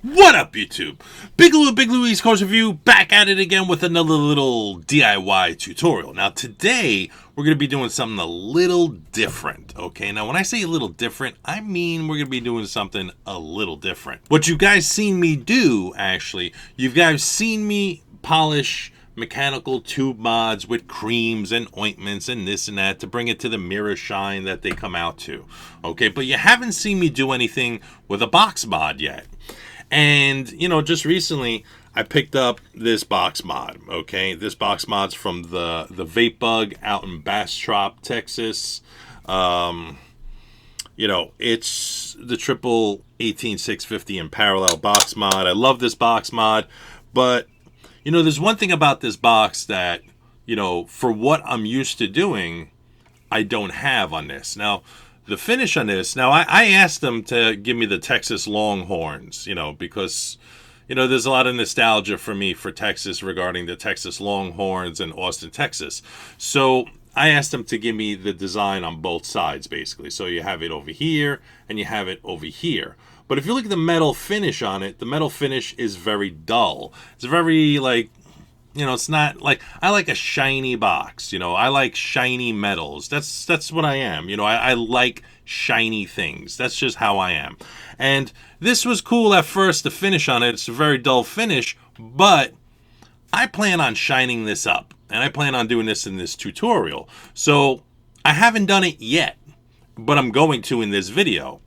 What up, YouTube? Big Lou East Coast Review, back at it again with another little DIY tutorial. Now, today, we're going to be doing something a little different, okay? Now, when I say a little different, I mean we're going to be doing something a little different. What you guys seen me do, actually, you guys seen me polish mechanical tube mods with creams and ointments and this and that to bring it to the mirror shine that they come out to, okay? But you haven't seen me do anything with a box mod yet. And, you know, just recently, I picked up this box mod, okay? This box mod's from the Vape Bug out in Bastrop, Texas. You know, it's the triple 18650 in parallel box mod. I love this box mod, but, you know, there's one thing about this box that, you know, for what I'm used to doing, I don't have on this. Now, the finish on this, now I asked them to give me the Texas Longhorns, you know, because, you know, there's a lot of nostalgia for me for Texas regarding the Texas Longhorns in Austin, Texas. So I asked them to give me the design on both sides, basically. So you have it over here and you have it over here. But if you look at the metal finish on it, the metal finish is very dull. It's very, like, you know, it's not like, I like a shiny box, you know, I like shiny metals. That's what I am. You know, I like shiny things. That's just how I am. And this was cool at first, the finish on it. It's a very dull finish, but I plan on shining this up and I plan on doing this in this tutorial. So I haven't done it yet, but I'm going to in this video.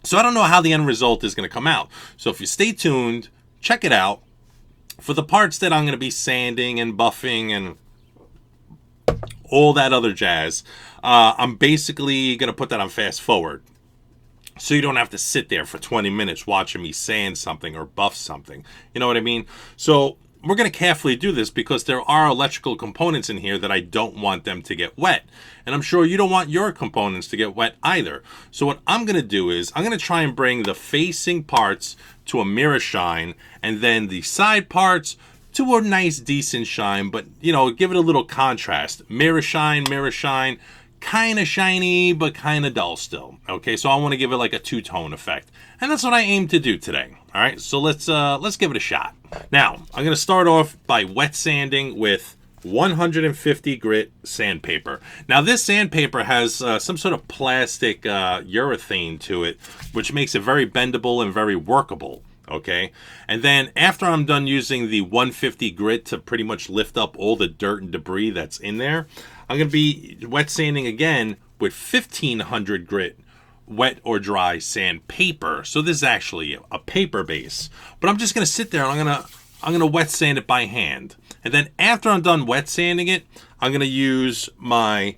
So I don't know how the end result is going to come out. So if you stay tuned, check it out. For the parts that I'm going to be sanding and buffing and all that other jazz, I'm basically going to put that on fast forward. So you don't have to sit there for 20 minutes watching me sand something or buff something. You know what I mean? So we're going to carefully do this because there are electrical components in here that I don't want them to get wet. And I'm sure you don't want your components to get wet either. So what I'm going to do is I'm going to try and bring the facing parts to a mirror shine and then the side parts to a nice decent shine, but, you know, give it a little contrast. Mirror shine, kind of shiny, but kind of dull still. Okay, so I want to give it like a two-tone effect. And that's what I aim to do today. All right, so let's give it a shot. Now, I'm going to start off by wet sanding with 150 grit sandpaper. Now, this sandpaper has some sort of plastic urethane to it, which makes it very bendable and very workable. Okay, and then after I'm done using the 150 grit to pretty much lift up all the dirt and debris that's in there, I'm going to be wet sanding again with 1500 grit wet or dry sandpaper. So this is actually a paper base, but I'm just going to sit there and I'm going to wet sand it by hand. And then after I'm done wet sanding it, I'm going to use my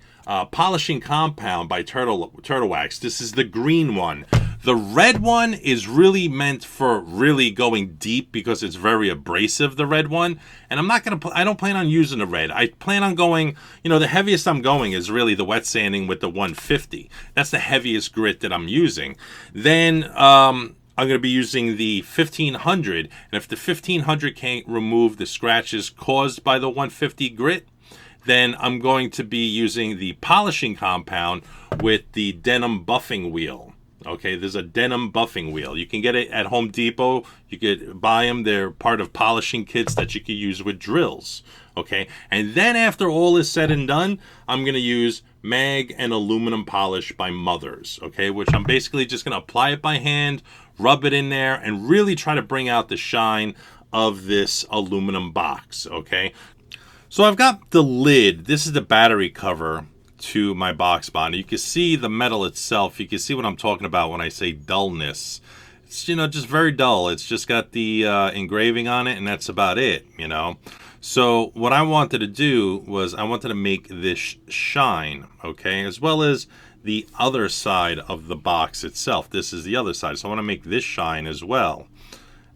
polishing compound by Turtle Wax. This is the green one. The red one is really meant for really going deep because it's very abrasive, the red one. And I don't plan on using the red. I plan on going, you know, the heaviest I'm going is really the wet sanding with the 150. That's the heaviest grit that I'm using. Then I'm going to be using the 1500. And if the 1500 can't remove the scratches caused by the 150 grit, then I'm going to be using the polishing compound with the denim buffing wheel. Okay, there's a denim buffing wheel. You can get it at Home Depot. You could buy them. They're part of polishing kits that you can use with drills. Okay, and then after all is said and done, I'm going to use mag and aluminum polish by Mothers. Okay, which I'm basically just going to apply it by hand, rub it in there, and really try to bring out the shine of this aluminum box. Okay, so I've got the lid. This is the battery cover to my box mod. You can see the metal itself. You can see what I'm talking about when I say dullness. It's, you know, just very dull. It's just got the engraving on it, and that's about it, you know. So what I wanted to do was I wanted to make this shine, okay, as well as the other side of the box itself. This is the other side. So I want to make this shine as well.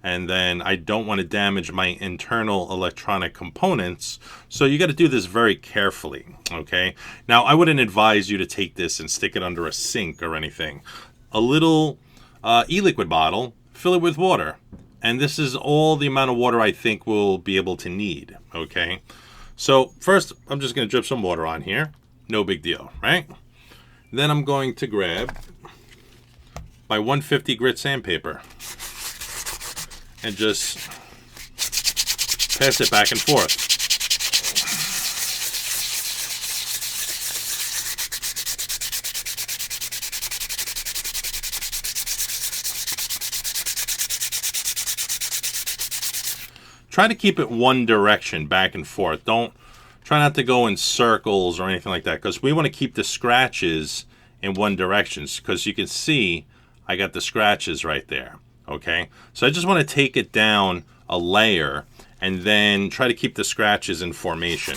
And then I don't want to damage my internal electronic components. So you got to do this very carefully, okay? Now, I wouldn't advise you to take this and stick it under a sink or anything. A little e-liquid bottle, fill it with water. And this is all the amount of water I think we'll be able to need, okay? So first, I'm just going to drip some water on here. No big deal, right? Then I'm going to grab my 150 grit sandpaper. and just pass it back and forth. Try to keep it one direction, back and forth. Try not to go in circles or anything like that, because we want to keep the scratches in one direction. Because you can see I got the scratches right there. Okay, so I just want to take it down a layer and then try to keep the scratches in formation.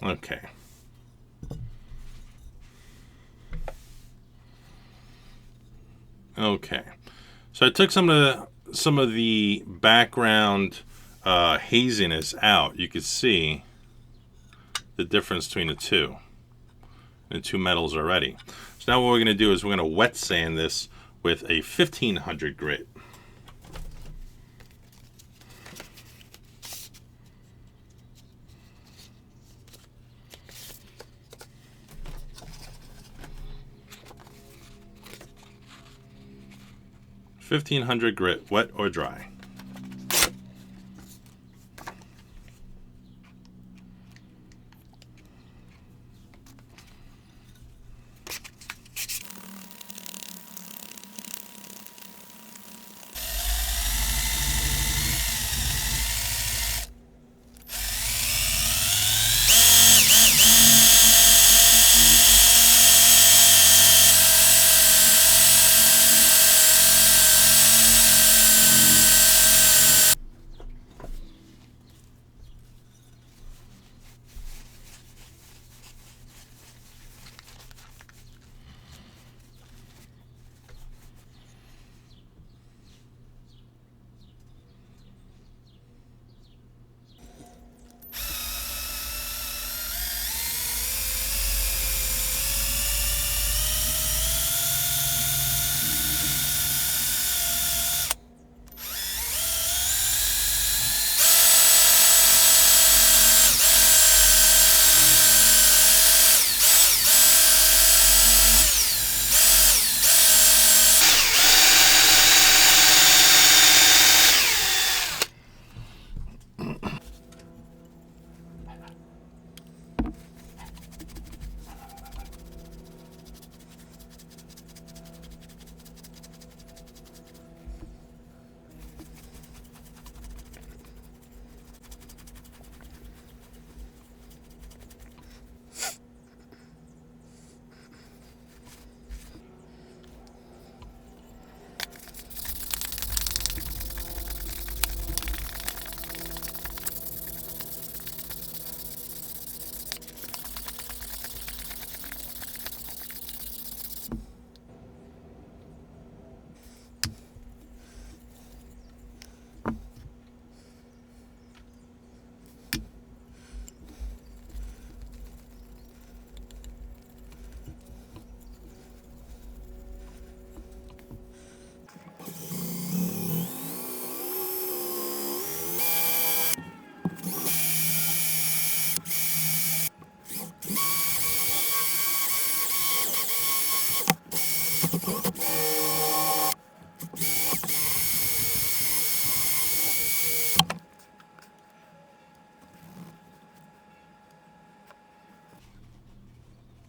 Okay. Okay, so I took some of the background haziness out. You can see the difference between the two metals already. So now what we're going to do is we're going to wet sand this with a 1500 grit. Grit, wet or dry.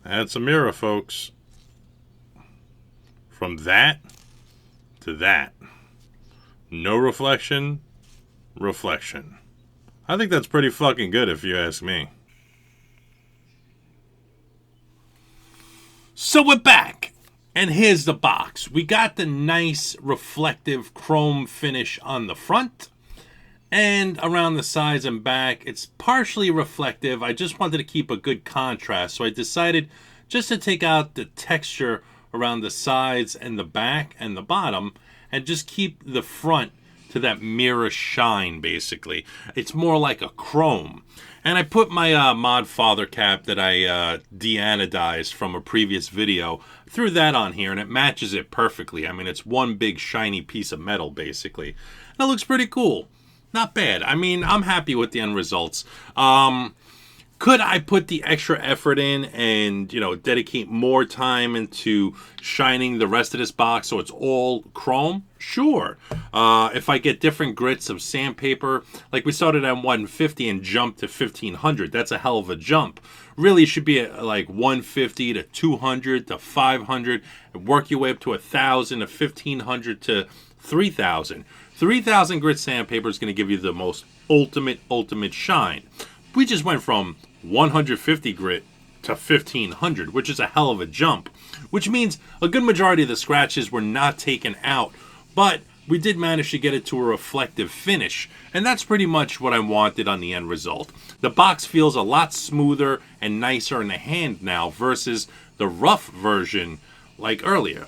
That's a mirror, folks. From that to that. No reflection, reflection. I think that's pretty fucking good if you ask me. So we're back. And here's the box. We got the nice reflective chrome finish on the front. And around the sides and back, it's partially reflective. I just wanted to keep a good contrast. So I decided just to take out the texture around the sides and the back and the bottom and just keep the front to that mirror shine, basically. It's more like a chrome. And I put my Mod Father cap that I de-anodized from a previous video, threw that on here, and it matches it perfectly. I mean, it's one big shiny piece of metal, basically. And it looks pretty cool. Not bad. I mean, I'm happy with the end results. Could I put the extra effort in and, dedicate more time into shining the rest of this box so it's all chrome? Sure. If I get different grits of sandpaper, like we started at 150 and jumped to 1500, that's a hell of a jump. Really should be at like 150 to 200 to 500, and work your way up to 1,000 to 1,500 to 3,000. 3,000 grit sandpaper is going to give you the most ultimate shine. We just went from 150 grit to 1,500, which is a hell of a jump, which means a good majority of the scratches were not taken out, but we did manage to get it to a reflective finish, and that's pretty much what I wanted on the end result. The box feels a lot smoother and nicer in the hand now versus the rough version like earlier.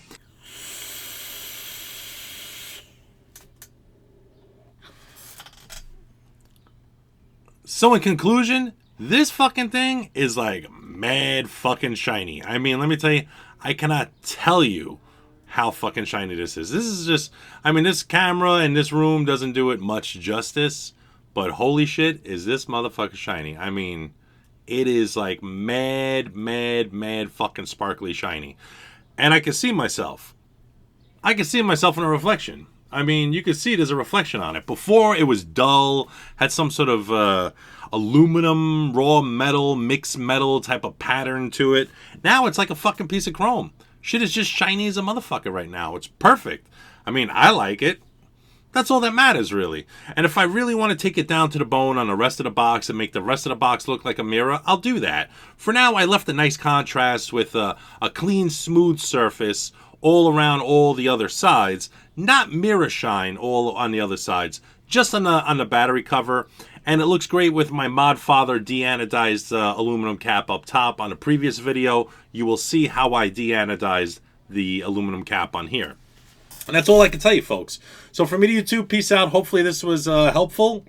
So in conclusion, this fucking thing is like mad fucking shiny. I mean, let me tell you, I cannot tell you how fucking shiny this is. This is just, this camera in this room doesn't do it much justice, but holy shit, is this motherfucker shiny. It is like mad fucking sparkly shiny. And I can see myself. I can see myself in a reflection. You can see there's a reflection on it. Before, it was dull, had some sort of aluminum, raw metal, mixed metal type of pattern to it. Now it's like a fucking piece of chrome. Shit is just shiny as a motherfucker right now. It's perfect. I like it. That's all that matters, really. And if I really want to take it down to the bone on the rest of the box and make the rest of the box look like a mirror, I'll do that. For now, I left a nice contrast with a clean, smooth surface all around all the other sides. Not mirror shine all on the other sides, just on the battery cover. And it looks great with my Modfather deanodized aluminum cap up top. On a previous video, you will see how I deanodized the aluminum cap on here. And that's all I can tell you, folks. So from me to YouTube, peace out. Hopefully this was helpful.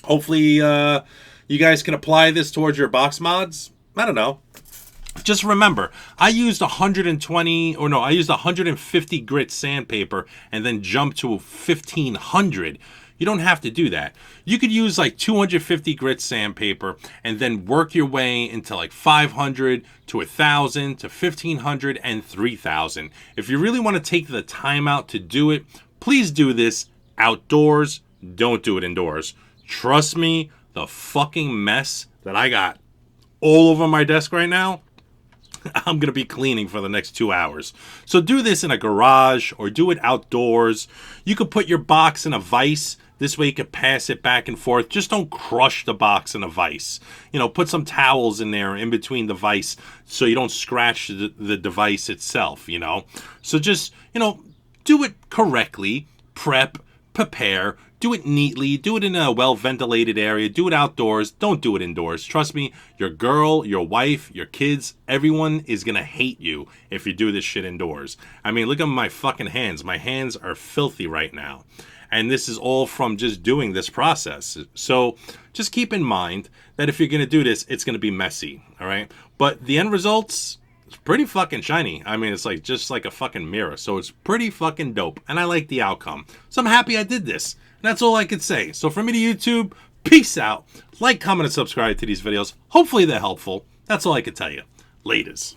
Hopefully you guys can apply this towards your box mods. I don't know. Just remember, I used 150 grit sandpaper and then jumped to 1,500. You don't have to do that. You could use like 250 grit sandpaper and then work your way into like 500 to 1,000 to 1,500 and 3,000. If you really want to take the time out to do it, please do this outdoors. Don't do it indoors. Trust me, the fucking mess that I got all over my desk right now, I'm going to be cleaning for the next 2 hours. So do this in a garage or do it outdoors. You could put your box in a vise. This way you could pass it back and forth. Just don't crush the box in a vise. Put some towels in there in between the vise so you don't scratch the device itself, So just, do it correctly. Prepare. Do it neatly. Do it in a well-ventilated area. Do it outdoors. Don't do it indoors. Trust me, your girl, your wife, your kids, everyone is going to hate you if you do this shit indoors. Look at my fucking hands. My hands are filthy right now. And this is all from just doing this process. So just keep in mind that if you're going to do this, it's going to be messy, all right? But the end results, it's pretty fucking shiny. It's like just like a fucking mirror. So it's pretty fucking dope. And I like the outcome. So I'm happy I did this. And that's all I could say. So from me to YouTube, peace out. Like, comment, and subscribe to these videos. Hopefully they're helpful. That's all I could tell you. Laters.